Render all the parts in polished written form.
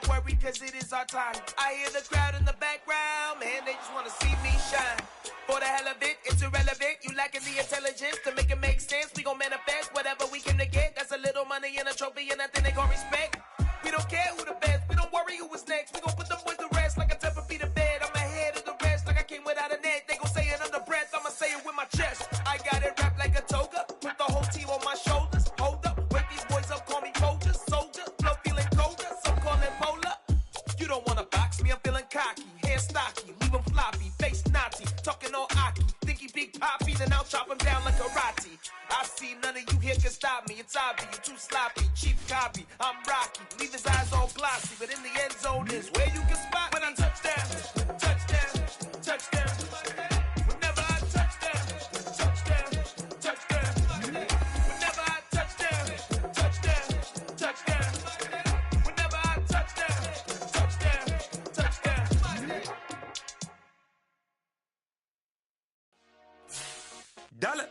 not worry, cause it is our time. I hear the crowd in the background, man, they just wanna see me shine. For the hell of it, it's irrelevant. You lacking the intelligence to make it make sense. We gon' manifest whatever we came to get. That's a little money and a trophy and nothing they gon' respect. We don't care who the best, we don't worry who was next. We gon' put them boys to rest like a Tempur-Pedic to bed. I'm ahead of the rest like I came without a net. They gon' say it under breath, I'ma say it with my chest. I got it wrapped like a toga, put the whole team on my shoulders. Hold up, wake these boys up, call me Folger, soldier. Flow feeling colder, some call it polar. You don't wanna box me, I'm feeling cocky. Hair stocky, leave him floppy, face Nazi. Talking all Aki, think he big poppy, then I'll chop him down like karate. I see none of you here can stop me. It's obvious, you too sloppy, cheap copy. I'm Rocky, leave his eyes all glossy, but in the end zone is where you can spot when I touchdown, touchdown, touchdown. Whenever I touchdown, touchdown, touchdown. Whenever I touchdown, touchdown, touchdown. Whenever I touchdown, touchdown, touchdown. Dollar.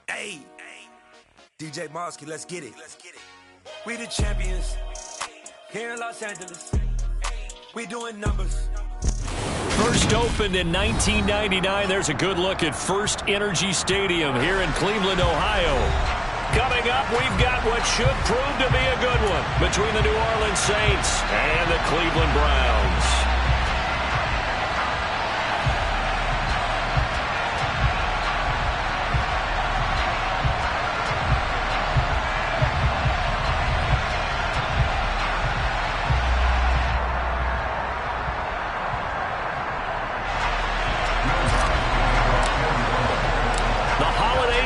Hey, DJ Mosky, let's get it. We the champions here in Los Angeles. We doing numbers. First opened in 1999. There's a good look at First Energy Stadium here in Cleveland, Ohio. Coming up, we've got what should prove to be a good one between the New Orleans Saints and the Cleveland Browns.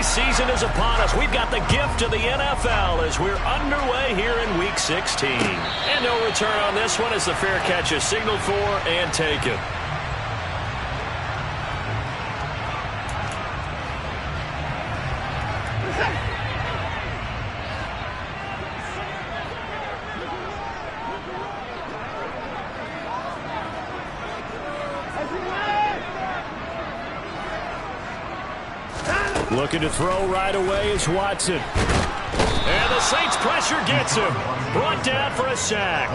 Season is upon us. We've got the gift of the NFL as we're underway here in Week 16. And no return on this one as the fair catch is signaled for and taken. Looking to throw right away is Watson. And the Saints pressure gets him. Brought down for a sack.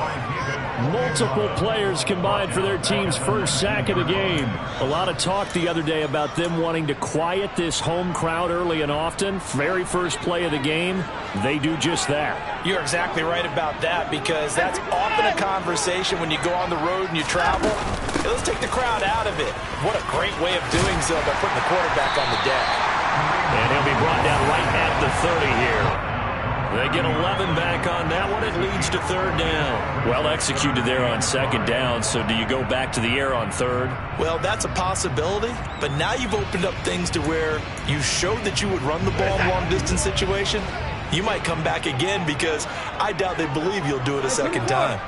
Multiple players combined for their team's first sack of the game. A lot of talk the other day about them wanting to quiet this home crowd early and often. Very first play of the game, they do just that. You're exactly right about that because that's often a conversation when you go on the road and you travel. Hey, let's take the crowd out of it. What a great way of doing so by putting the quarterback on the deck. And he'll be brought down right at the 30 here. They get 11 back on that one. It leads to third down. Well executed there on second down, so do you go back to the air on third? Well, that's a possibility, but now you've opened up things to where you showed that you would run the ball in a long-distance situation. You might come back again because I doubt they believe you'll do it a second time.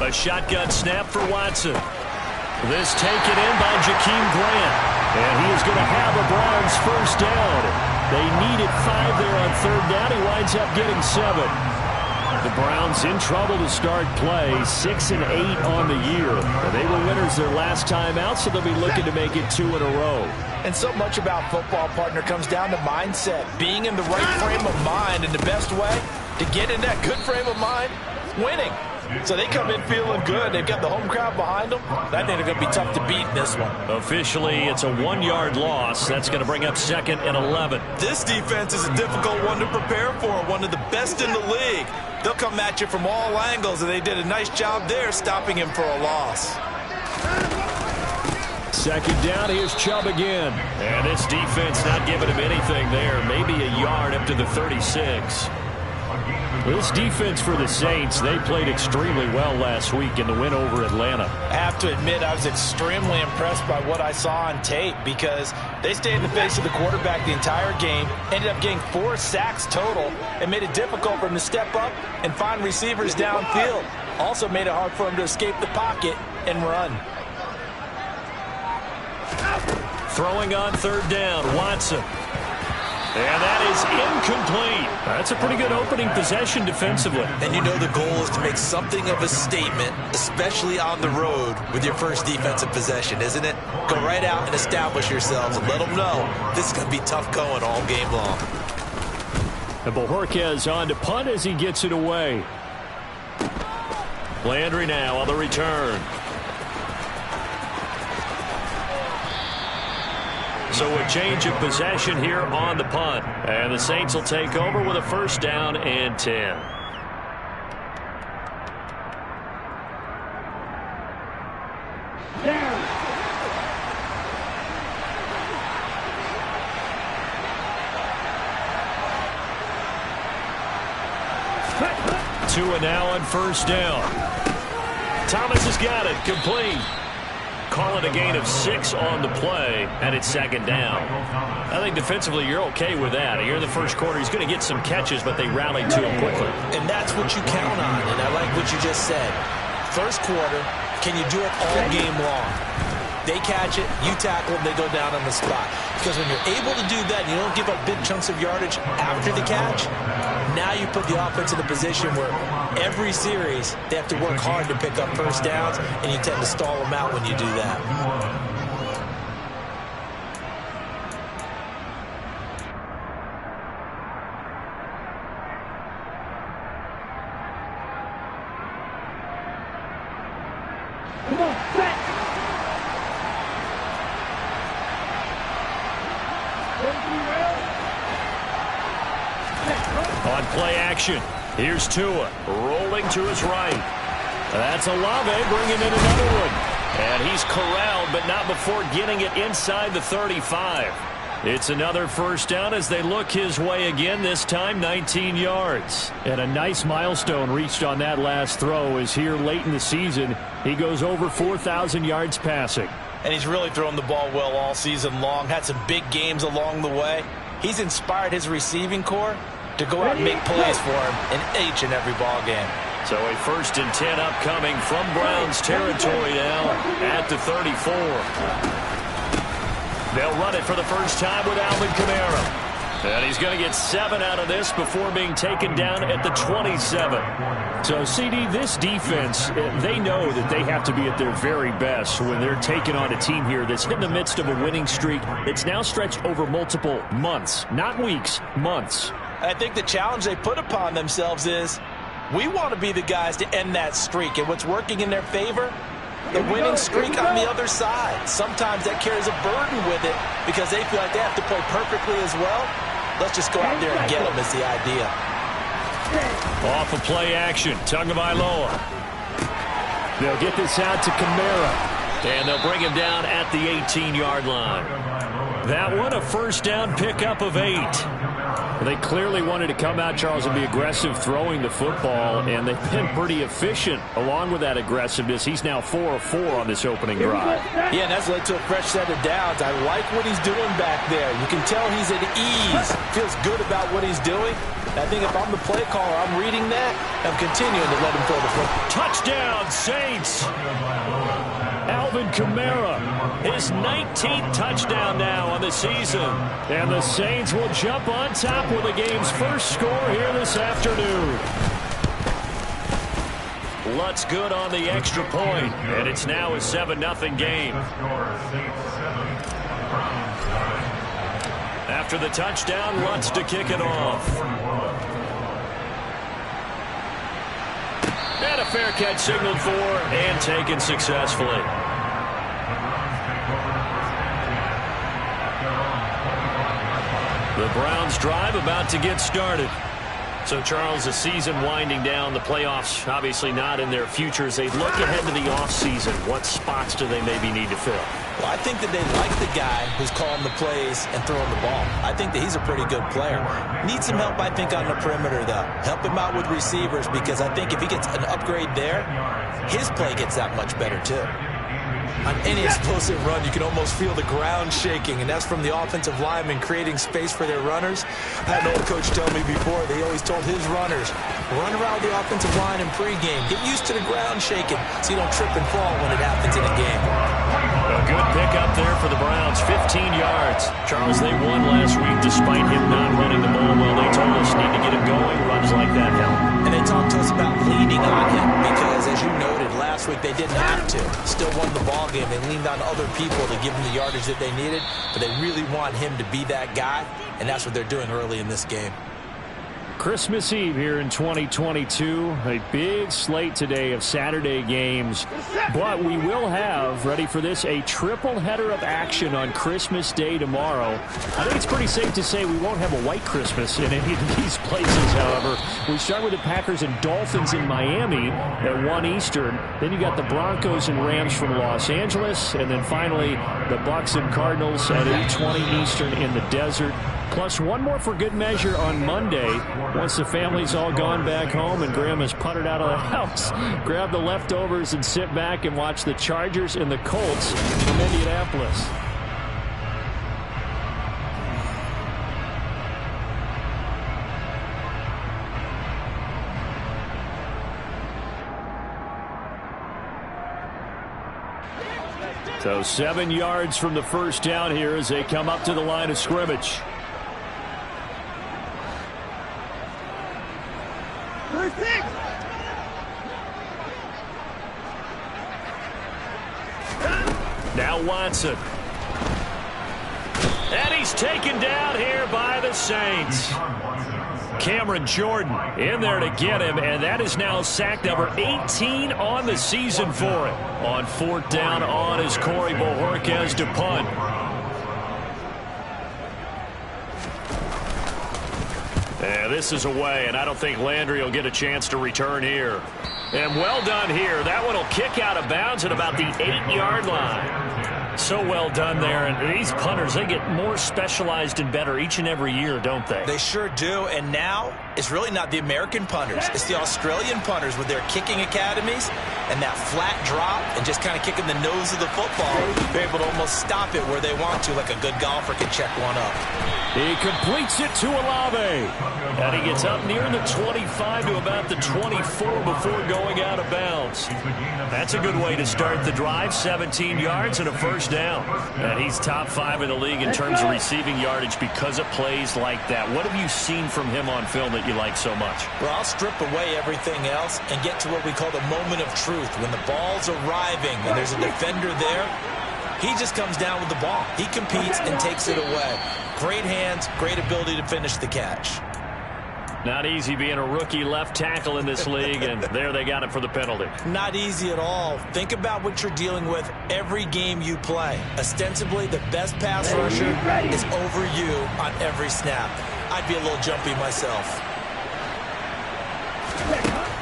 A shotgun snap for Watson. This taken in by Jakeem Grant. And he is going to have a Browns first down. They needed 5 there on third down. He winds up getting 7. The Browns in trouble to start play. 6-8 on the year. They were winners their last time out, so they'll be looking to make it 2 in a row. And so much about football, partner, comes down to mindset. Being in the right frame of mind, and the best way to get in that good frame of mind, winning. So they come in feeling good. They've got the home crowd behind them. That thing is going to be tough to beat in this one. Officially, it's a 1-yard loss. That's going to bring up 2nd and 11. This defense is a difficult one to prepare for. One of the best in the league. They'll come at you from all angles, and they did a nice job there stopping him for a loss. Second down, here's Chubb again. And this defense not giving him anything there. Maybe a yard up to the 36. This defense for the Saints, they played extremely well last week in the win over Atlanta. I have to admit, I was extremely impressed by what I saw on tape because they stayed in the face of the quarterback the entire game, ended up getting 4 sacks total, and made it difficult for him to step up and find receivers downfield. Also made it hard for him to escape the pocket and run. Throwing on third down, Watson. And that is incomplete. That's a pretty good opening possession defensively. And you know the goal is to make something of a statement, especially on the road with your first defensive possession, isn't it? Go right out and establish yourselves and let them know this is going to be tough going all game long. And Bojorquez on to punt as he gets it away. Landry now on the return. So a change of possession here on the punt. And the Saints will take over with a first down and 10. Tua now on first down. Thomas has got it. Complete. Call it a gain of 6 on the play, and it's second down. I think defensively you're okay with that. Here in the first quarter, he's going to get some catches, but they rallied to him quickly. And that's what you count on, and I like what you just said. First quarter, can you do it all game long? They catch it, you tackle them, they go down on the spot. Because when you're able to do that, and you don't give up big chunks of yardage after the catch, now you put the offense in a position where every series they have to work hard to pick up first downs, and you tend to stall them out when you do that. On play action, here's Tua, rolling to his right. That's Olave bringing in another one. And he's corralled, but not before getting it inside the 35. It's another first down as they look his way again, this time 19 yards. And a nice milestone reached on that last throw is here late in the season. He goes over 4,000 yards passing. And he's really thrown the ball well all season long, had some big games along the way. He's inspired his receiving corps to go out and make plays for him in each and every ball game. So a 1st and 10 upcoming from Browns territory now at the 34. They'll run it for the first time with Alvin Kamara. And he's going to get 7 out of this before being taken down at the 27. So, CD, this defense, they know that they have to be at their very best when they're taking on a team here that's in the midst of a winning streak that's now stretched over multiple months, not weeks, months. I think the challenge they put upon themselves is we want to be the guys to end that streak. And what's working in their favor? The winning streak on the other side. Sometimes that carries a burden with it because they feel like they have to play perfectly as well. Let's just go out there and get them is the idea. Off of play action, Tagovailoa. They'll get this out to Kamara. And they'll bring him down at the 18-yard line. That one, a first down pickup of 8. They clearly wanted to come out, Charles, and be aggressive throwing the football, and they've been pretty efficient along with that aggressiveness. He's now 4 of 4 on this opening drive. Yeah, and that's led to a fresh set of downs. I like what he's doing back there. You can tell he's at ease, feels good about what he's doing. I think if I'm the play caller, I'm reading that, I'm continuing to let him throw the football. Touchdown, Saints! Alvin Kamara, his 19th touchdown now on the season. And the Saints will jump on top with the game's first score here this afternoon. Lutz good on the extra point, and it's now a 7-0 game. After the touchdown, Lutz to kick it off. And a fair catch signaled for and taken successfully. The Browns drive about to get started. So, Charles, the season winding down, the playoffs obviously not in their future. As they look ahead to the offseason, what spots do they maybe need to fill? Well, I think that they like the guy who's calling the plays and throwing the ball. I think that he's a pretty good player. Needs some help, I think, on the perimeter, though. Help him out with receivers, because I think if he gets an upgrade there, his play gets that much better, too. On any explosive run, you can almost feel the ground shaking, and that's from the offensive linemen creating space for their runners. I had an old coach tell me before, they always told his runners, run around the offensive line in pregame. Get used to the ground shaking so you don't trip and fall when it happens in a game. A good pickup there for the Browns, 15 yards. Charles, they won last week despite him not running the ball well. They told us need to get him going. Runs like that help. And they talked to us about leaning on him because, as you noted, last week they didn't have to. Still won the ball game. They leaned on other people to give them the yardage that they needed, but they really want him to be that guy, and that's what they're doing early in this game. Christmas Eve here in 2022. A big slate today of Saturday games. But we will have, ready for this, a triple header of action on Christmas Day tomorrow. I think it's pretty safe to say we won't have a white Christmas in any of these places, however. We start with the Packers and Dolphins in Miami at 1 Eastern. Then you got the Broncos and Rams from Los Angeles. And then finally, the Bucs and Cardinals at 8:20 Eastern in the desert. Plus one more for good measure on Monday. Once the family's all gone back home and Graham has puttered out of the house, grab the leftovers and sit back and watch the Chargers and the Colts from Indianapolis. So 7 yards from the first down here as they come up to the line of scrimmage. Now Watson. And he's taken down here by the Saints. Cameron Jordan in there to get him, and that is now sack number 18 on the season for him. On 4th down on is Corey Bojorquez to punt. And this is away, and I don't think Landry will get a chance to return here. And well done here. That one will kick out of bounds at about the 8-yard line. So well done there. And these punters, they get more specialized and better each and every year, don't they? They sure do. And now it's really not the American punters. It's the Australian punters with their kicking academies and that flat drop and just kind of kicking the nose of the football. They're able to almost stop it where they want to, like a good golfer can check one up. He completes it to Olave. And he gets up near the 25 to about the 24 before going out of bounds. That's a good way to start the drive. 17 yards and a first down. And he's top 5 in the league in terms of receiving yardage because of plays like that. What have you seen from him on film that you like so much? Well, I'll strip away everything else and get to what we call the moment of truth. When the ball's arriving and there's a defender there, he just comes down with the ball. He competes and takes it away. Great hands, great ability to finish the catch. Not easy being a rookie left tackle in this league, and there they got it for the penalty. Not easy at all. Think about what you're dealing with every game you play. Ostensibly, the best pass rusher is over you on every snap. I'd be a little jumpy myself.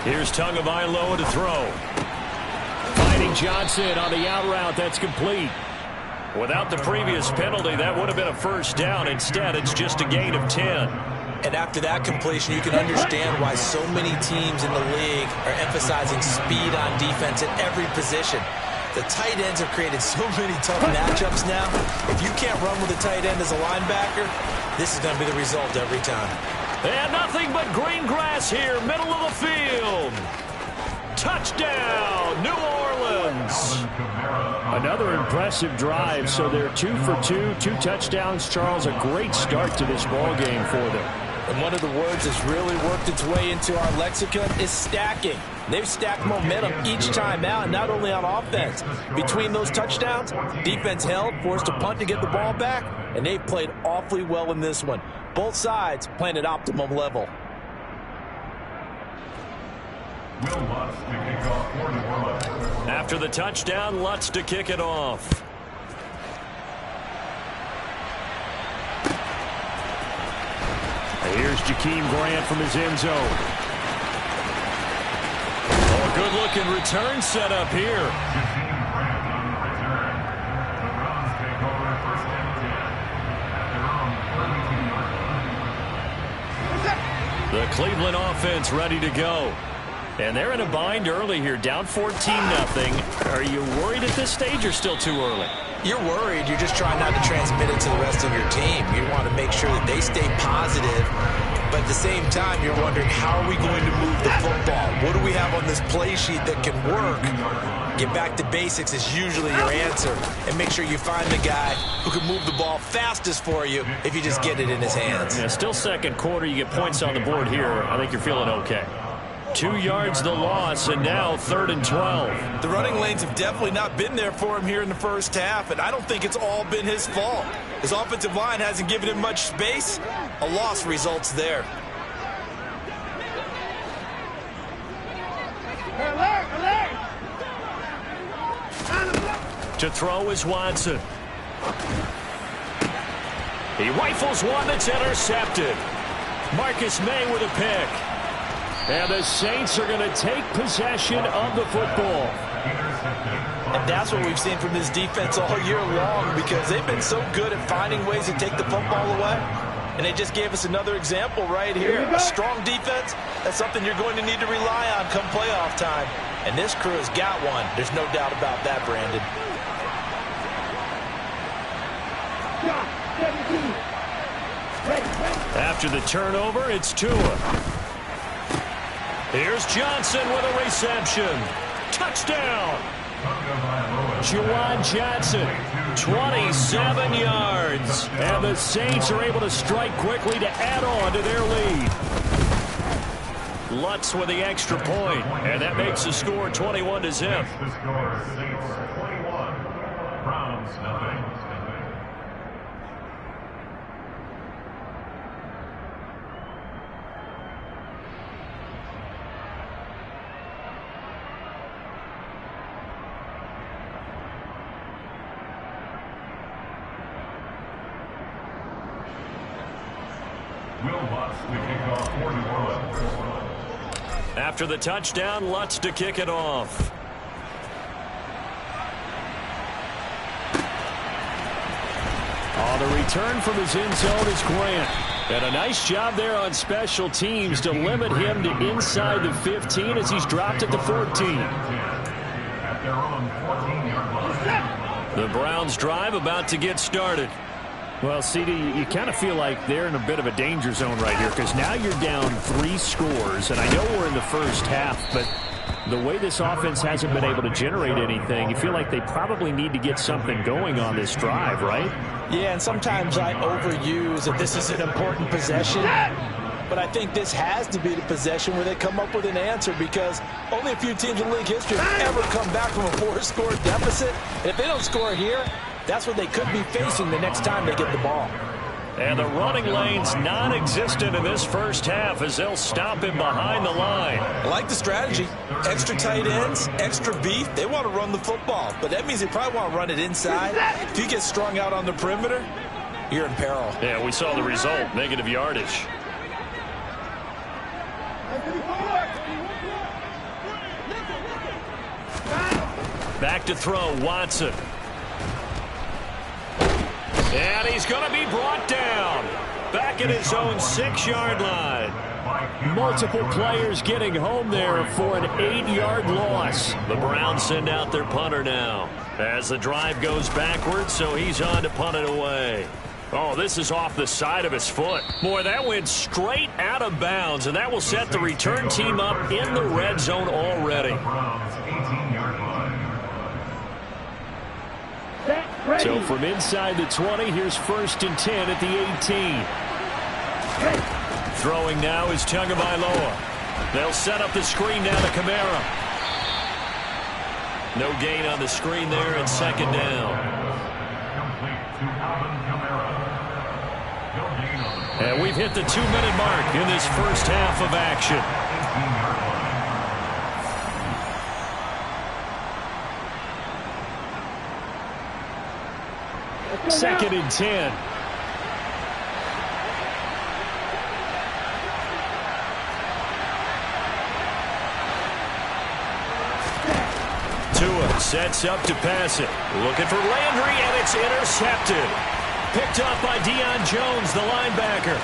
Here's Tagovailoa to throw. Fighting Johnson on the out route. That's complete. Without the previous penalty, that would have been a first down. Instead, it's just a gain of 10. And after that completion, you can understand why so many teams in the league are emphasizing speed on defense at every position. The tight ends have created so many tough matchups now. If you can't run with a tight end as a linebacker, this is going to be the result every time. And nothing but green grass here, middle of the field. Touchdown, New Orleans. Another impressive drive, so they're 2 for 2, 2 touchdowns. Charles, a great start to this ball game for them. And one of the words that's really worked its way into our lexicon is stacking. They've stacked momentum each time out, not only on offense. Between those touchdowns, defense held, forced a punt to get the ball back, and they played awfully well in this one. Both sides playing at optimum level. After the touchdown, Lutz to kick it off. Here's Jakeem Grant from his end zone. Oh, good-looking return set up here. The Cleveland offense ready to go. And they're in a bind early here, down 14-0. Are you worried at this stage or still too early? You're worried. You're just trying not to transmit it to the rest of your team. You want to make sure that they stay positive. But at the same time, you're wondering, how are we going to move the football? What do we have on this play sheet that can work? Get back to basics is usually your answer. And make sure you find the guy who can move the ball fastest for you if you just get it in his hands. Yeah, still second quarter. You get points on the board here. I think you're feeling okay. 2 yards the loss, and now 3rd and 12. The running lanes have definitely not been there for him here in the first half, and I don't think it's all been his fault. His offensive line hasn't given him much space. A loss results there. To throw is Watson. He rifles one that's intercepted. Marcus May with a pick. And the Saints are going to take possession of the football. And that's what we've seen from this defense all year long, because they've been so good at finding ways to take the football away. And they just gave us another example right here. A strong defense, that's something you're going to need to rely on come playoff time. And this crew has got one. There's no doubt about that, Brandon. After the turnover, it's Tua. Here's Johnson with a reception. Touchdown! Juwan Johnson, 27 yards. And the Saints are able to strike quickly to add on to their lead. Lutz with the extra point, and that makes the score 21-0. The score, Saints 21, Browns nothing. After the touchdown, Lutz to kick it off. On the return from his end zone is Grant. And a nice job there on special teams to limit him to inside the 15 as he's dropped at the 14. At their own 14-yard line. The Browns drive about to get started. Well, CD, you kind of feel like they're in a bit of a danger zone right here, because now you're down 3 scores, and I know we're in the first half, but the way this offense hasn't been able to generate anything, you feel like they probably need to get something going on this drive, right? Yeah, and sometimes I overuse that this is an important possession, but I think this has to be the possession where they come up with an answer, because only a few teams in league history have ever come back from a 4-score deficit. And if they don't score here, that's what they could be facing the next time they get the ball. And the running lane's non-existent in this first half as they'll stop him behind the line. I like the strategy. Extra tight ends, extra beef. They want to run the football, but that means they probably want to run it inside. If you get strung out on the perimeter, you're in peril. Yeah, we saw the result, negative yardage. Back to throw, Watson. And he's going to be brought down. Back at his own 6-yard line. Multiple players getting home there for an 8-yard loss. The Browns send out their punter now as the drive goes backwards, so he's on to punt it away. Oh, this is off the side of his foot. Boy, that went straight out of bounds, and that will set the return team up in the red zone already. So from inside the 20, here's 1st and 10 at the 18. Throwing now is Tagovailoa. They'll set up the screen down to Kamara. No gain on the screen there, and 2nd down. And we've hit the 2-minute mark in this first half of action. 2nd and 10. Tua sets up to pass it. Looking for Landry, and it's intercepted. Picked up by Deion Jones, the linebacker.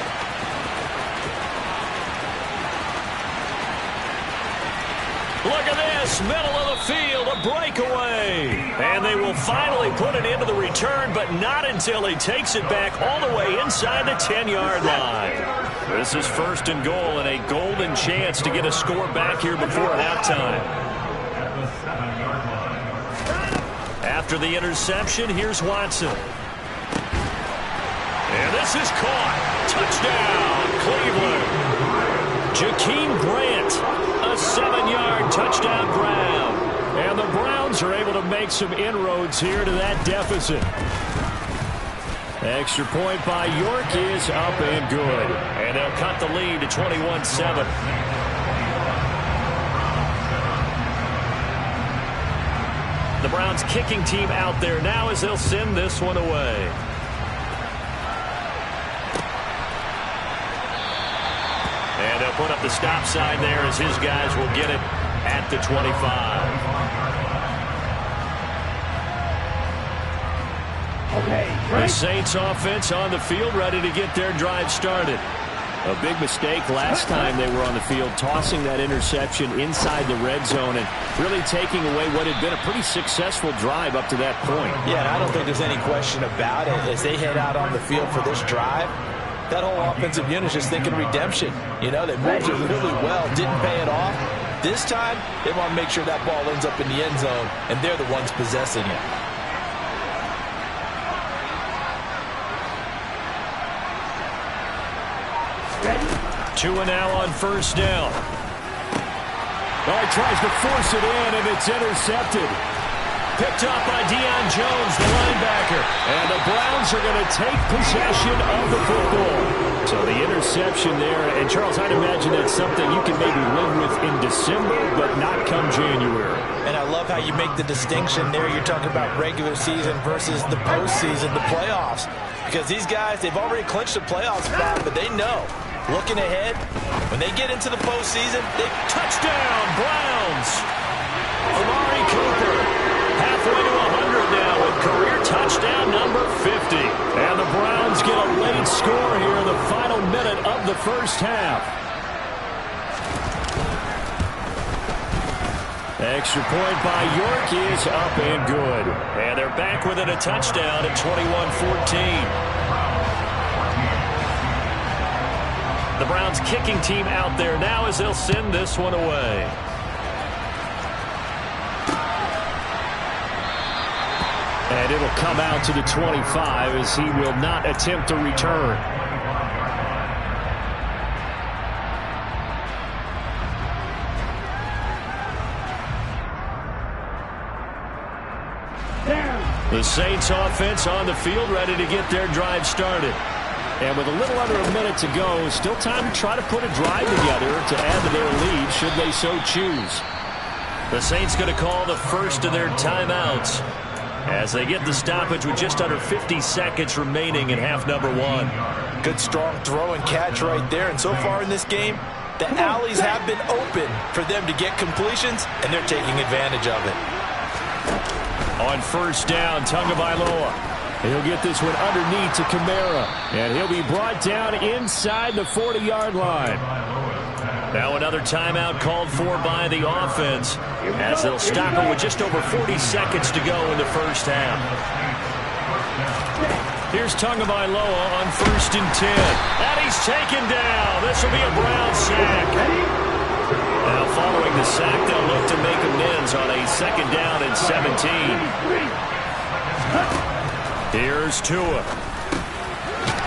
Look at this, middle of the field, a breakaway. And they will finally put it into the return, but not until he takes it back all the way inside the 10-yard line. This is 1st and goal, and a golden chance to get a score back here before halftime. After the interception, here's Watson. And this is caught. Touchdown, Cleveland. Jakeem Grant, a 7-yard touchdown grab. And the Browns are able to make some inroads here to that deficit. Extra point by York is up and good. And they'll cut the lead to 21-7. The Browns kicking team out there now as they'll send this one away. And they'll put up the stop sign there as his guys will get it at the 25. The Saints offense on the field, ready to get their drive started. A big mistake last time they were on the field, tossing that interception inside the red zone and really taking away what had been a pretty successful drive up to that point. Yeah, and I don't think there's any question about it. As they head out on the field for this drive, that whole offensive unit is just thinking redemption. You know, they moved it really well, didn't pay it off. This time, they want to make sure that ball ends up in the end zone, and they're the ones possessing it. Two and now on first down. Oh, he tries to force it in, and it's intercepted. Picked up by Deion Jones, the linebacker. And the Browns are going to take possession of the football. So the interception there. And, Charles, I'd imagine that's something you can maybe live with in December, but not come January. And I love how you make the distinction there. You're talking about regular season versus the postseason, the playoffs. Because these guys, they've already clinched a playoff spot, but they know. Looking ahead, when they get into the postseason, they touchdown, Browns. Amari Cooper, halfway to 100 now with career touchdown number 50. And the Browns get a late score here in the final minute of the first half. Extra point by York is up and good. And they're back within a touchdown at 21-14. The Browns kicking team out there now as they'll send this one away. And it'll come out to the 25 as he will not attempt to return. The Saints offense on the field ready to get their drive started. And with a little under a minute to go, still time to try to put a drive together to add to their lead should they so choose. The Saints going to call the first of their timeouts as they get the stoppage with just under 50 seconds remaining in half number one. Good strong throw and catch right there. And so far in this game, the alleys have been open for them to get completions, and they're taking advantage of it. On first down, Tagovailoa. He'll get this one underneath to Kamara, and he'll be brought down inside the 40-yard line. Now another timeout called for by the offense as they'll stop it with just over 40 seconds to go in the first half. Here's Tagovailoa on first and 10. And he's taken down. This will be a Brown sack. Now following the sack, they'll look to make amends on a second down and 17. Here's Tua.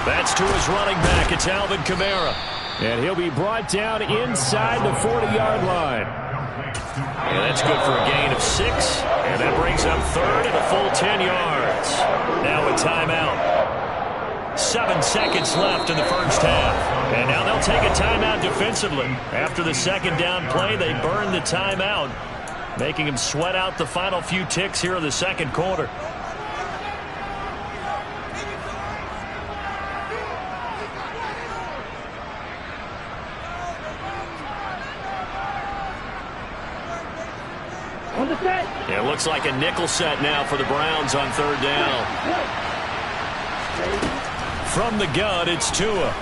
That's Tua's running back. It's Alvin Kamara. And he'll be brought down inside the 40-yard line. And that's good for a gain of 6. And that brings up third and a full 10 yards. Now a timeout. 7 seconds left in the first half. And now they'll take a timeout defensively. After the second down play, they burn the timeout, making them sweat out the final few ticks here in the second quarter. It looks like a nickel set now for the Browns on third down. From the gun, it's Tua.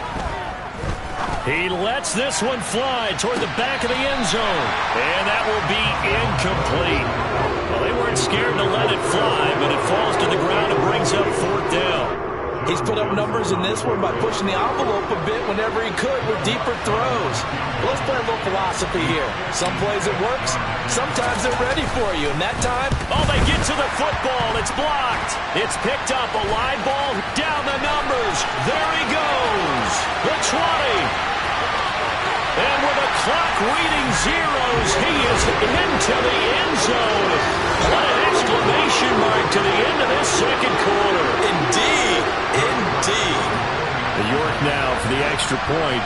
He lets this one fly toward the back of the end zone. And that will be incomplete. Well, they weren't scared to let it fly, but it falls to the ground and brings up fourth down. He's put up numbers in this one by pushing the envelope a bit whenever he could with deeper throws. Let's play a little philosophy here. Some plays it works, sometimes they're ready for you. And that time, they get to the football. It's blocked. It's picked up. A live ball down the numbers. There he goes. The 20. And with the clock reading zeros, he is into the end zone. What an exclamation mark to the end of this second quarter. Indeed, indeed. The York now for the extra point.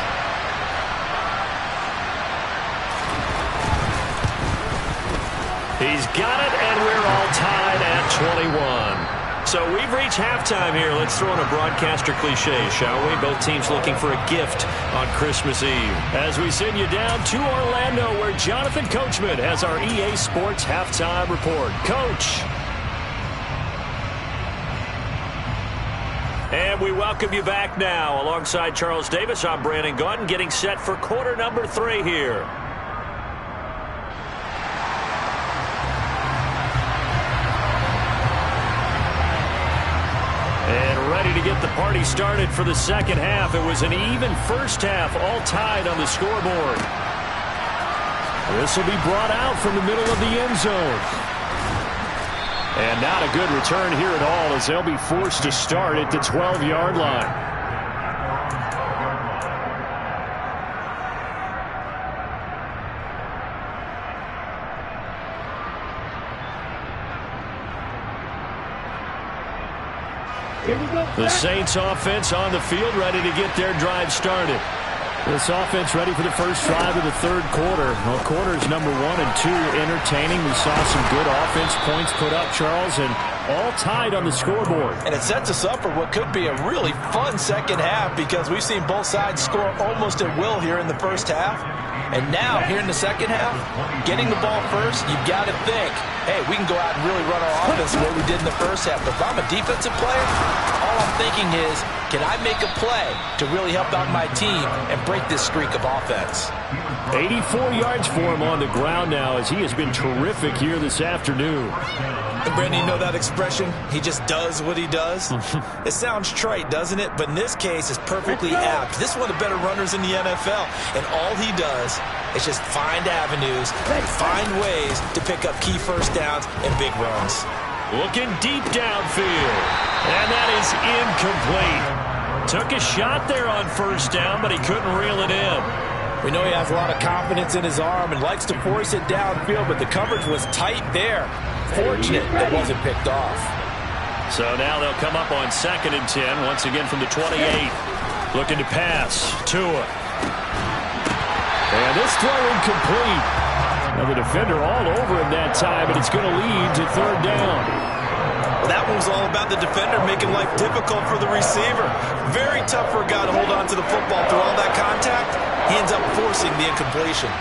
He's got it, and we're all tied at 21. So we've reached halftime here. Let's throw in a broadcaster cliche, shall we? Both teams looking for a gift on Christmas Eve. As we send you down to Orlando, where Jonathan Coachman has our EA Sports halftime report. Coach. And we welcome you back now. Alongside Charles Davis, I'm Brandon Gaudin, getting set for quarter number 3 here. And ready to get the party started for the second half. It was an even first half, all tied on the scoreboard. This will be brought out from the middle of the end zone. And not a good return here at all, as they'll be forced to start at the 12-yard line. The Saints offense on the field, ready to get their drive started. This offense ready for the first drive of the third quarter. Well, quarters number 1 and 2 entertaining. We saw some good offense points put up, Charles, and all tied on the scoreboard. And it sets us up for what could be a really fun second half, because we've seen both sides score almost at will here in the first half. And now, here in the second half, getting the ball first, you've got to think, hey, we can go out and really run our offense the way we did in the first half. But if I'm a defensive player, all I'm thinking is, can I make a play to really help out my team and break this streak of offense? 84 yards for him on the ground now, as he has been terrific here this afternoon. And Brandon, you know that expression? He just does what he does? It sounds trite, doesn't it? But in this case, it's perfectly apt. This is one of the better runners in the NFL, and all he does is just find avenues, find ways to pick up key first downs and big runs. Looking deep downfield, and that is incomplete. Took a shot there on first down, but he couldn't reel it in. We know he has a lot of confidence in his arm and likes to force it downfield, but the coverage was tight there. Fortunate it wasn't picked off. So now they'll come up on 2nd and 10, once again from the 28. Looking to pass. Tua. And this throw incomplete. Now the defender all over him that time, and it's going to lead to 3rd down. That one was all about the defender making life difficult for the receiver. Very tough for a guy to hold on to the football through all that contact. He ends up forcing the incompletion.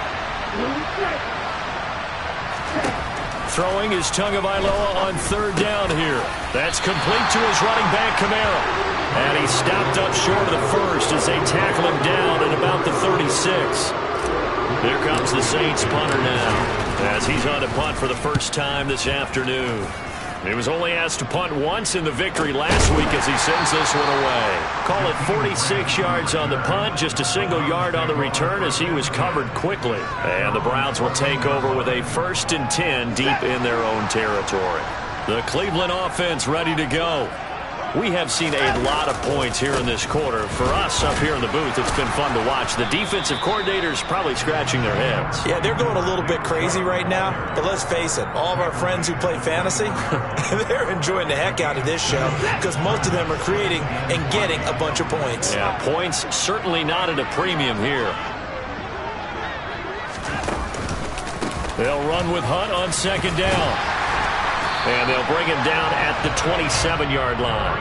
Throwing is Tagovailoa on 3rd down here. That's complete to his running back, Kamara. And he stopped up short of the first as they tackle him down at about the 36. Here comes the Saints punter now, as he's on to punt for the first time this afternoon. He was only asked to punt once in the victory last week as he sends this one away. Call it 46 yards on the punt, just a single yard on the return as he was covered quickly. And the Browns will take over with a 1st and 10 deep in their own territory. The Cleveland offense ready to go. We have seen a lot of points here in this quarter. For us up here in the booth, it's been fun to watch. The defensive coordinators probably scratching their heads. Yeah, they're going a little bit crazy right now. But let's face it, all of our friends who play fantasy, they're enjoying the heck out of this show because most of them are creating and getting a bunch of points. Yeah, points certainly not at a premium here. They'll run with Hunt on 2nd down. And they'll bring him down at the 27-yard line.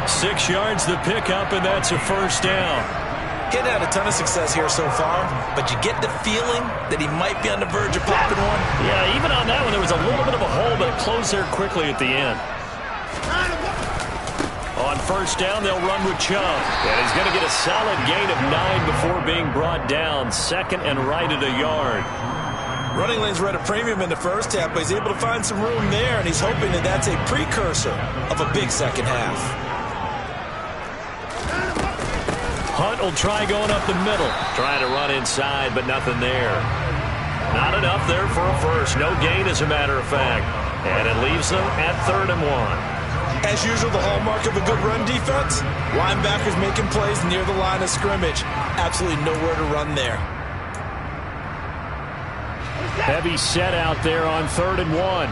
6 yards the pickup, and that's a 1st down. He's had a ton of success here so far, but you get the feeling that he might be on the verge of popping one. Yeah, even on that one, there was a little bit of a hole, but it closed there quickly at the end. On 1st down, they'll run with Chubb. And he's going to get a solid gain of 9 before being brought down. 2nd and right at a yard. Running lanes were at a premium in the first half, but he's able to find some room there, and he's hoping that that's a precursor of a big second half. Hunt will try going up the middle. Trying to run inside, but nothing there. Not enough there for a first. No gain, as a matter of fact. And it leaves them at 3rd and 1. As usual, the hallmark of a good run defense, linebackers making plays near the line of scrimmage. Absolutely nowhere to run there. Heavy set out there on 3rd and 1.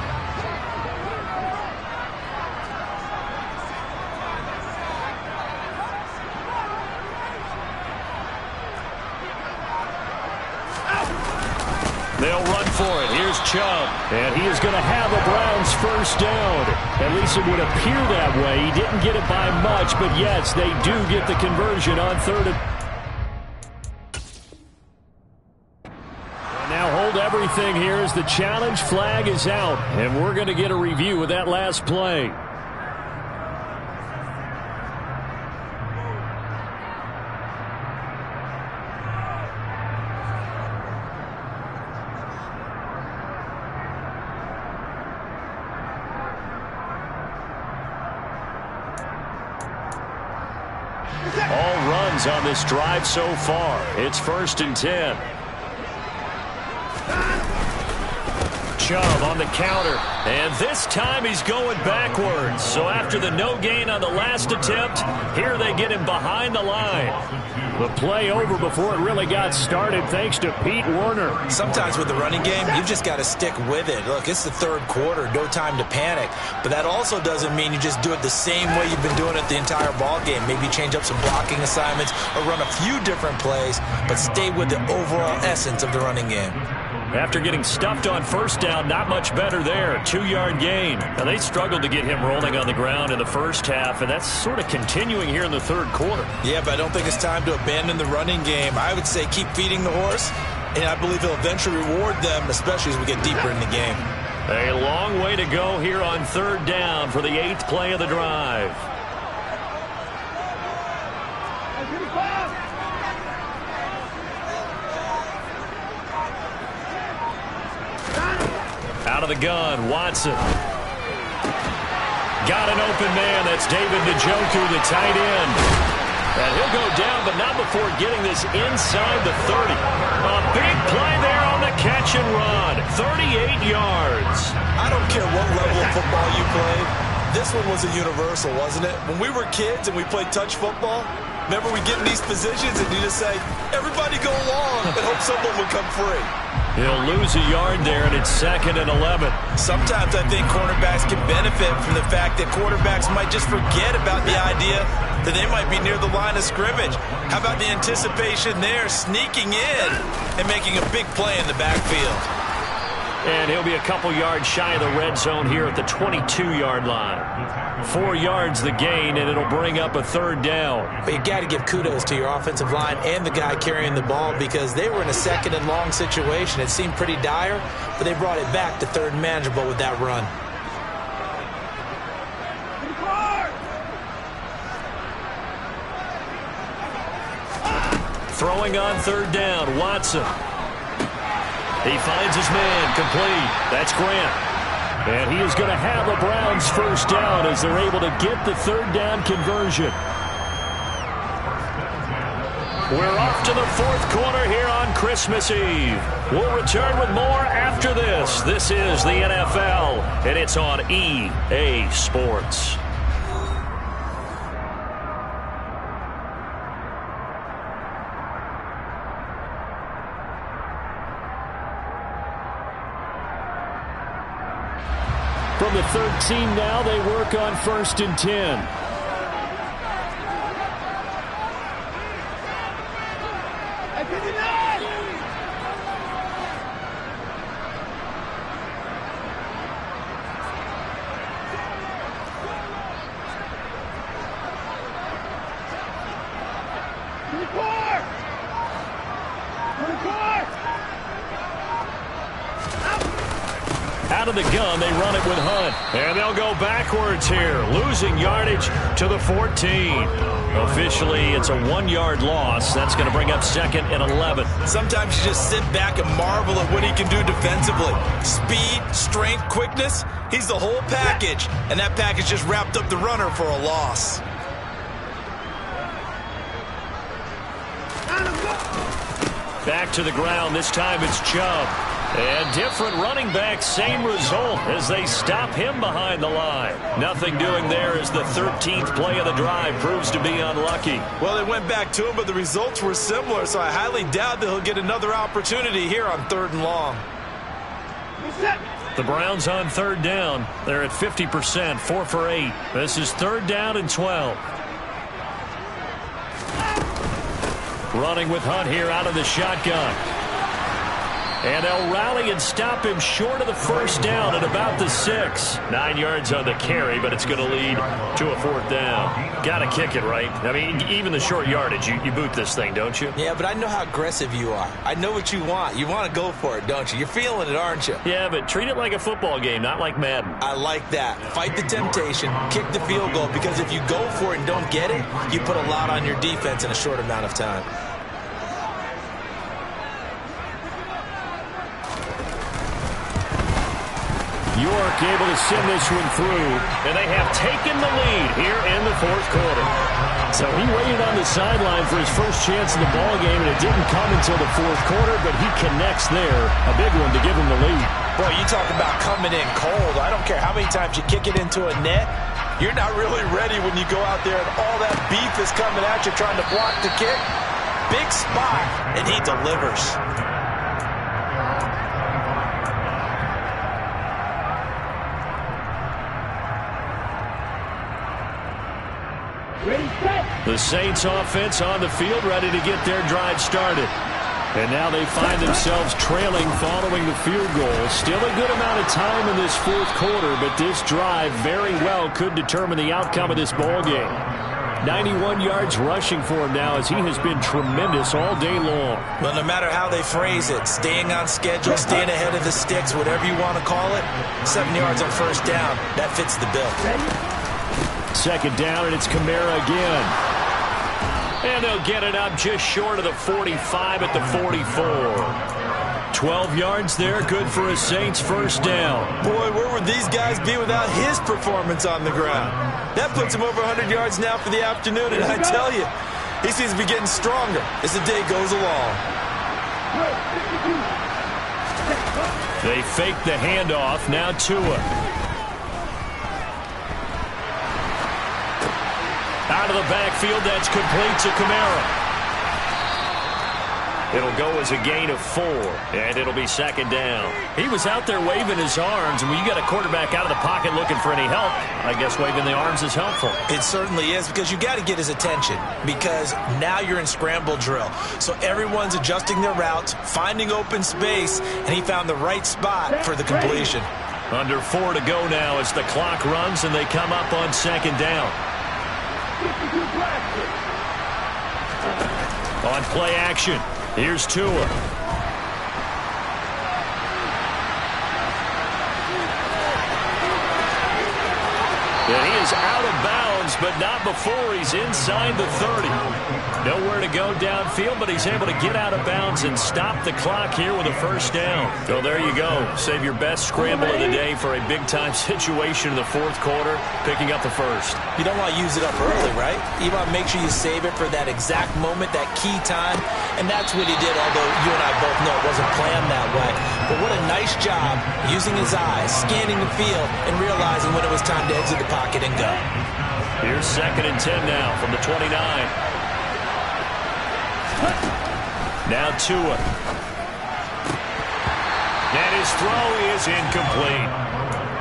They'll run for it. Here's Chubb. And he is going to have a Browns first down. At least it would appear that way. He didn't get it by much, but yes, they do get the conversion on third and... Now hold everything here as the challenge flag is out. And we're going to get a review of that last play. All runs on this drive so far. It's 1st and 10. Chubb on the counter, and this time he's going backwards. So after the no gain on the last attempt, here they get him behind the line. The play over before it really got started thanks to Pete Werner. Sometimes with the running game, you've just got to stick with it. Look, it's the third quarter, no time to panic. But that also doesn't mean you just do it the same way you've been doing it the entire ball game. Maybe change up some blocking assignments or run a few different plays, but stay with the overall essence of the running game. After getting stuffed on first down, not much better there. 2-yard gain. Now, they struggled to get him rolling on the ground in the first half, and that's sort of continuing here in the third quarter. Yeah, but I don't think it's time to abandon the running game. I would say keep feeding the horse, and I believe he'll eventually reward them, especially as we get deeper in the game. A long way to go here on third down for the 8th play of the drive. Out of the gun, Watson. Got an open man. That's David Njoku, the tight end. And he'll go down, but not before getting this inside the 30. A big play there on the catch and run. 38 yards. I don't care what level of football you played. This one was a universal, wasn't it? When we were kids and we played touch football, remember we get in these positions and you just say, everybody go along and hope someone would come free. He'll lose a yard there, and it's 2nd and 11. Sometimes I think cornerbacks can benefit from the fact that quarterbacks might just forget about the idea that they might be near the line of scrimmage. How about the anticipation there, sneaking in and making a big play in the backfield? And he'll be a couple yards shy of the red zone here at the 22-yard line. 4 yards the gain, and it'll bring up a third down. But you got to give kudos to your offensive line and the guy carrying the ball because they were in a 2nd and long situation. It seemed pretty dire, but they brought it back to 3rd and manageable with that run. Throwing on third down, Watson. He finds his man, complete. That's Grant. And he is going to have a Browns first down as they're able to get the third down conversion. We're off to the 4th quarter here on Christmas Eve. We'll return with more after this. This is the NFL, and it's on EA Sports. From the 13 now, they work on 1st and 10. Out of the gun, they run it with Hunt. And they'll go backwards here, losing yardage to the 14. Officially, it's a 1-yard loss. That's going to bring up 2nd and 11. Sometimes you just sit back and marvel at what he can do defensively. Speed, strength, quickness, he's the whole package. And that package just wrapped up the runner for a loss. Back to the ground. This time it's Chubb. And different running back, same result as they stop him behind the line. Nothing doing there as the 13th play of the drive proves to be unlucky. Well, they went back to him, but the results were similar, so I highly doubt that he'll get another opportunity here on 3rd and long. The Browns on 3rd down. They're at 50%, 4 for 8. This is 3rd down and 12. Running with Hunt here out of the shotgun. And they'll rally and stop him short of the first down at about the 6. 9 yards on the carry, but it's going to lead to a 4th down. Got to kick it, right? I mean, even the short yardage, you boot this thing, don't you? Yeah, but I know how aggressive you are. I know what you want. You want to go for it, don't you? You're feeling it, aren't you? Yeah, but treat it like a football game, not like Madden. I like that. Fight the temptation, kick the field goal, because if you go for it and don't get it, you put a lot on your defense in a short amount of time. York able to send this one through, and they have taken the lead here in the 4th quarter. So he waited on the sideline for his first chance in the ball game, and it didn't come until the 4th quarter, but he connects there. A big one to give him the lead. Boy, you talk about coming in cold. I don't care how many times you kick it into a net. You're not really ready when you go out there and all that beef is coming at you trying to block the kick. Big spot, and he delivers. The Saints offense on the field, ready to get their drive started. And now they find themselves trailing following the field goal. Still a good amount of time in this 4th quarter, but this drive very well could determine the outcome of this ball game. 91 yards rushing for him now as he has been tremendous all day long. Well, no matter how they phrase it, staying on schedule, staying ahead of the sticks, whatever you want to call it, 7 yards on first down, that fits the bill. 2nd down, and it's Kamara again. And they'll get it up just short of the 45 at the 44. 12 yards there, good for a Saints first down. Boy, where would these guys be without his performance on the ground? That puts him over 100 yards now for the afternoon, and I tell you, he seems to be getting stronger as the day goes along. They fake the handoff, now Tua. Out of the backfield, that's complete to Kamara. It'll go as a gain of 4, and it'll be 2nd down. He was out there waving his arms, and when you got a quarterback out of the pocket looking for any help, I guess waving the arms is helpful. It certainly is, because you got to get his attention, because now you're in scramble drill. So everyone's adjusting their routes, finding open space, and he found the right spot for the completion. Under 4 to go now as the clock runs, and they come up on 2nd down. On play action, here's Tua. And he is out of bounds, but not before he's inside the 30. Nowhere to go downfield, but he's able to get out of bounds and stop the clock here with a first down. So there you go. Save your best scramble of the day for a big-time situation in the 4th quarter, picking up the first. You don't want to use it up early, right? You want to make sure you save it for that exact moment, that key time, and that's what he did, although you and I both know it wasn't planned that way. But what a nice job using his eyes, scanning the field, and realizing when it was time to exit the pocket and go. Here's 2nd and 10 now from the 29. Now Tua. And his throw is incomplete.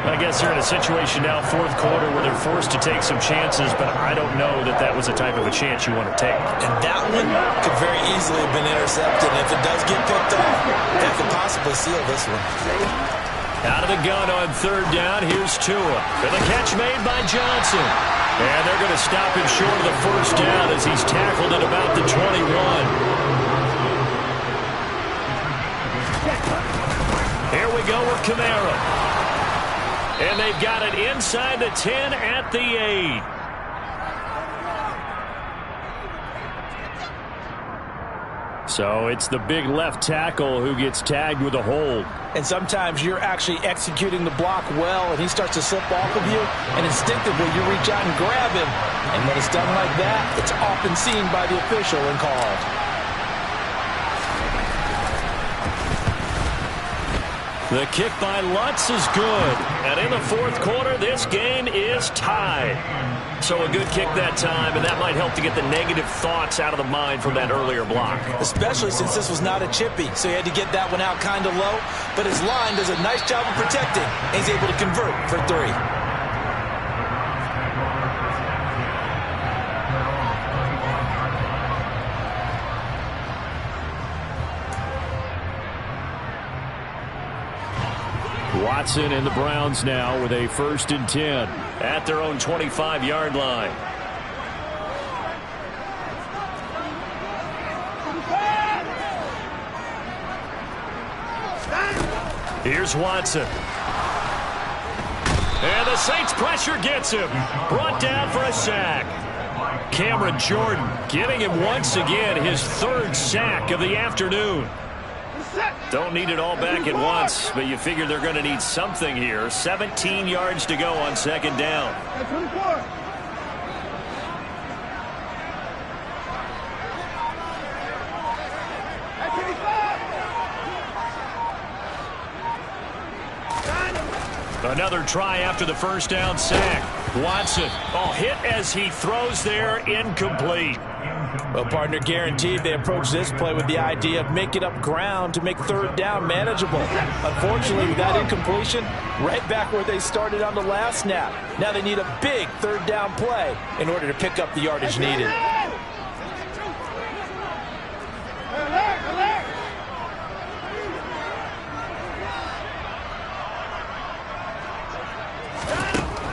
I guess they're in a situation now, 4th quarter, where they're forced to take some chances, but I don't know that that was the type of a chance you want to take. And that one could very easily have been intercepted. And if it does get picked off, that could possibly seal this one. Out of the gun on 3rd down, here's Tua. For the catch made by Johnson. And they're going to stop him short of the first down as he's tackled at about the 21. Here we go with Kamara. And they've got it inside the 10 at the 8. So it's the big left tackle who gets tagged with a hold. And sometimes you're actually executing the block well, and he starts to slip off of you, and instinctively you reach out and grab him. And when it's done like that, it's often seen by the official and called. The kick by Lutz is good. And in the 4th quarter, this game is tied. So a good kick that time, and that might help to get the negative thoughts out of the mind from that earlier block. Especially since this was not a chippy, so he had to get that one out kind of low. But his line does a nice job of protecting, and he's able to convert for 3. Watson and the Browns now with a 1st and 10 at their own 25-yard line. Here's Watson. And the Saints pressure gets him. Brought down for a sack. Cameron Jordan giving him once again his 3rd sack of the afternoon. Don't need it all back at once, but you figure they're going to need something here. 17 yards to go on 2nd down. Another try after the 1st down sack. Watson, hit as he throws there, incomplete. Well, partner, guaranteed they approach this play with the idea of making up ground to make 3rd down manageable. Unfortunately, with that incompletion, right back where they started on the last snap. Now they need a big 3rd down play in order to pick up the yardage needed.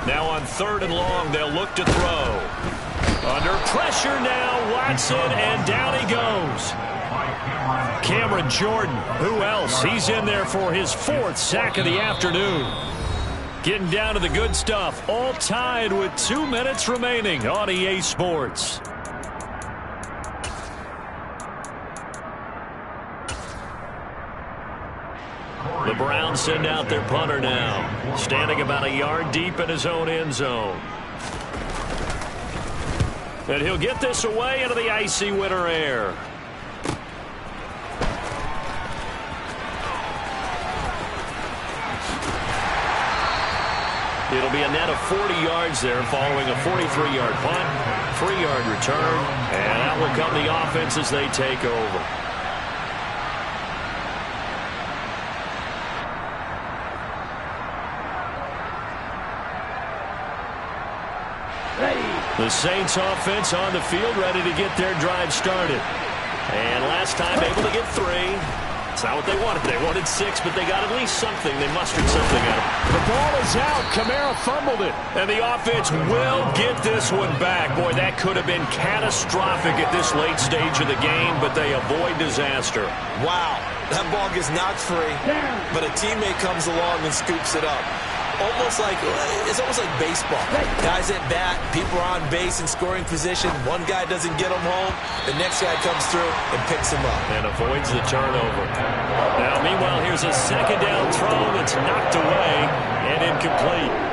Now on 3rd and long, they'll look to throw. Under pressure now, Watson, and down he goes. Cameron Jordan, who else? He's in there for his 4th sack of the afternoon. Getting down to the good stuff, all tied with 2 minutes remaining on EA Sports. The Browns send out their punter now, standing about a yard deep in his own end zone. And he'll get this away into the icy winter air. It'll be a net of 40 yards there following a 43-yard punt, 3-yard return, and out will come the offense as they take over. The Saints offense on the field, ready to get their drive started. And last time able to get 3. It's not what they wanted. They wanted 6, but they got at least something. They mustered something out of it. The ball is out. Kamara fumbled it. And the offense will get this one back. Boy, that could have been catastrophic at this late stage of the game, but they avoid disaster. Wow, that ball gets knocked free, but a teammate comes along and scoops it up. It's almost like baseball. Guys at bat, people are on base in scoring position. One guy doesn't get them home. The next guy comes through and picks him up. And avoids the turnover. Now, meanwhile, here's a 2nd down throw that's knocked away and incomplete.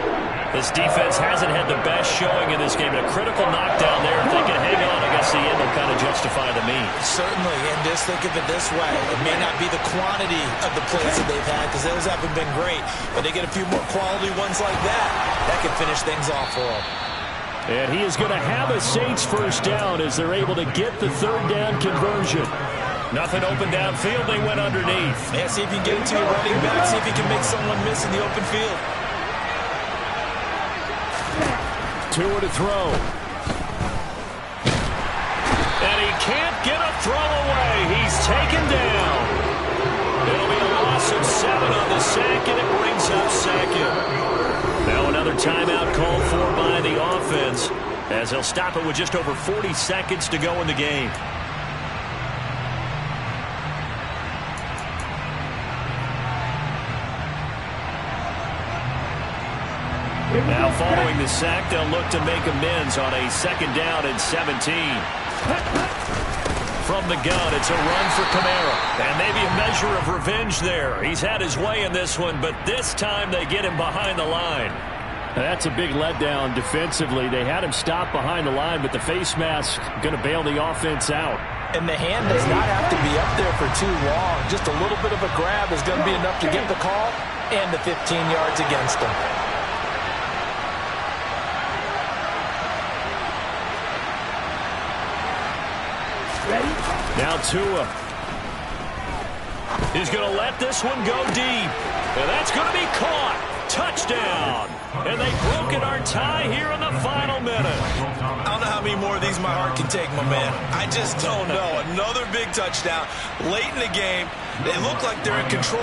This defense hasn't had the best showing in this game. A critical knockdown there. If they can hang on, I guess the end will kind of justify the means. Certainly, and just think of it this way. It may not be the quantity of the plays that they've had, because those haven't been great, but they get a few more quality ones like that. That can finish things off for them. And he is going to have a Saints 1st down as they're able to get the 3rd down conversion. Nothing open downfield. They went underneath. Yeah, see if you can get it to your running back. See if you can make someone miss in the open field. Tua to throw. And he can't get a throw away. He's taken down. It'll be a loss of 7 on the sack, and it brings up 2nd. Now another timeout called for by the offense, as they'll stop it with just over 40 seconds to go in the game. Now following the sack, they'll look to make amends on a 2nd down and 17. From the gun, it's a run for Kamara. And maybe a measure of revenge there. He's had his way in this one, but this time they get him behind the line. That's a big letdown defensively. They had him stop behind the line, but the face mask going to bail the offense out. And the hand does not have to be up there for too long. Just a little bit of a grab is going to be enough to get the call and the 15 yards against him. Now Tua. He's going to let this one go deep. And that's going to be caught. Touchdown. And they broke it, our tie here in the final minute. I don't know how many more of these my heart can take, my man. I just don't know. Another big touchdown late in the game. They look like they're in control,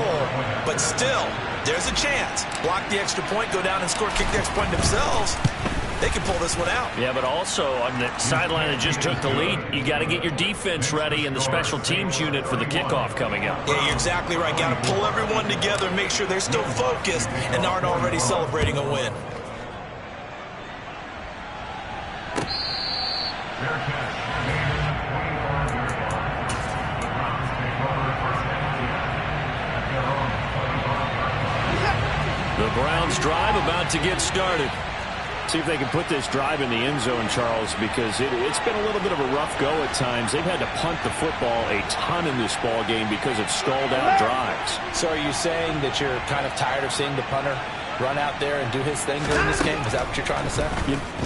but still, there's a chance. Block the extra point, go down and score, kick the extra point themselves. They can pull this one out. Yeah, but also on the sideline that just took the lead, you got to get your defense ready and the special teams unit for the kickoff coming up. Yeah, you're exactly right. Got to pull everyone together and make sure they're still focused and aren't already celebrating a win. The Browns drive about to get started. See if they can put this drive in the end zone, Charles, because it's been a little bit of a rough go at times. They've had to punt the football a ton in this ball game because of stalled out drives. So are you saying that you're kind of tired of seeing the punter run out there and do his thing during this game? Is that what you're trying to say?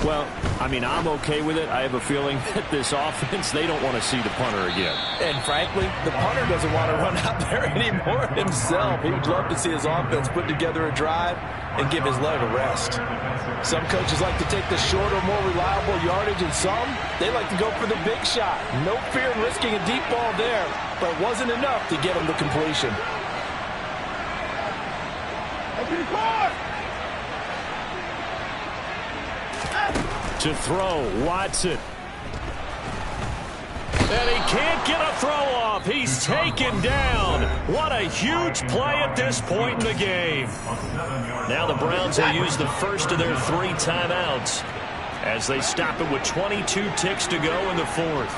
Well, I mean, I'm okay with it. I have a feeling that this offense, they don't want to see the punter again. And frankly, the punter doesn't want to run out there anymore himself. He would love to see his offense put together a drive and give his leg a rest. Some coaches like to take the shorter, more reliable yardage, and some, they like to go for the big shot. No fear in risking a deep ball there, but it wasn't enough to get him to completion. To throw, Watson. And he can't get a throw off. He's taken down. What a huge play at this point in the game. Now the Browns will use the first of their 3 timeouts as they stop it with 22 ticks to go in the fourth.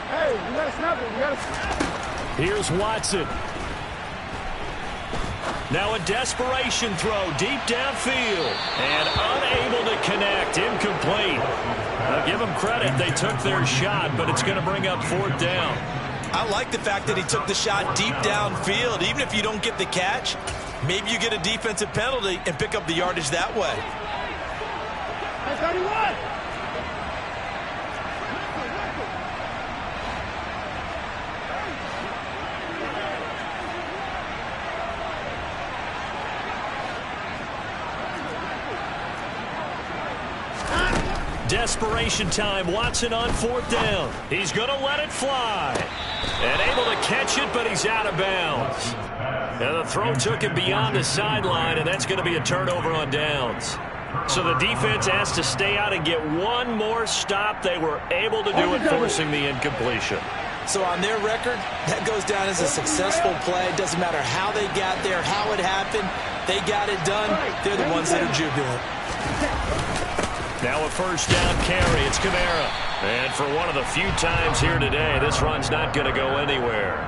Hey, you gotta snap it. Here's Watson. Now a desperation throw deep downfield and unable to connect. Incomplete. Now give them credit. They took their shot, but it's going to bring up 4th down. I like the fact that he took the shot deep downfield. Even if you don't get the catch, maybe you get a defensive penalty and pick up the yardage that way. That's 31. Desperation time. Watson on 4th down. He's going to let it fly. And able to catch it, but he's out of bounds. And the throw took him beyond the sideline, and that's going to be a turnover on downs. So the defense has to stay out and get one more stop. They were able to do it, forcing the incompletion. So on their record, that goes down as a successful play. It doesn't matter how they got there, how it happened. They got it done. They're the ones that are jubilant. Now a 1st down carry. It's Kamara. And for one of the few times here today, this run's not going to go anywhere.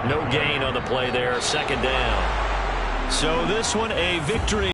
No gain on the play there. 2nd down. So this one a victory.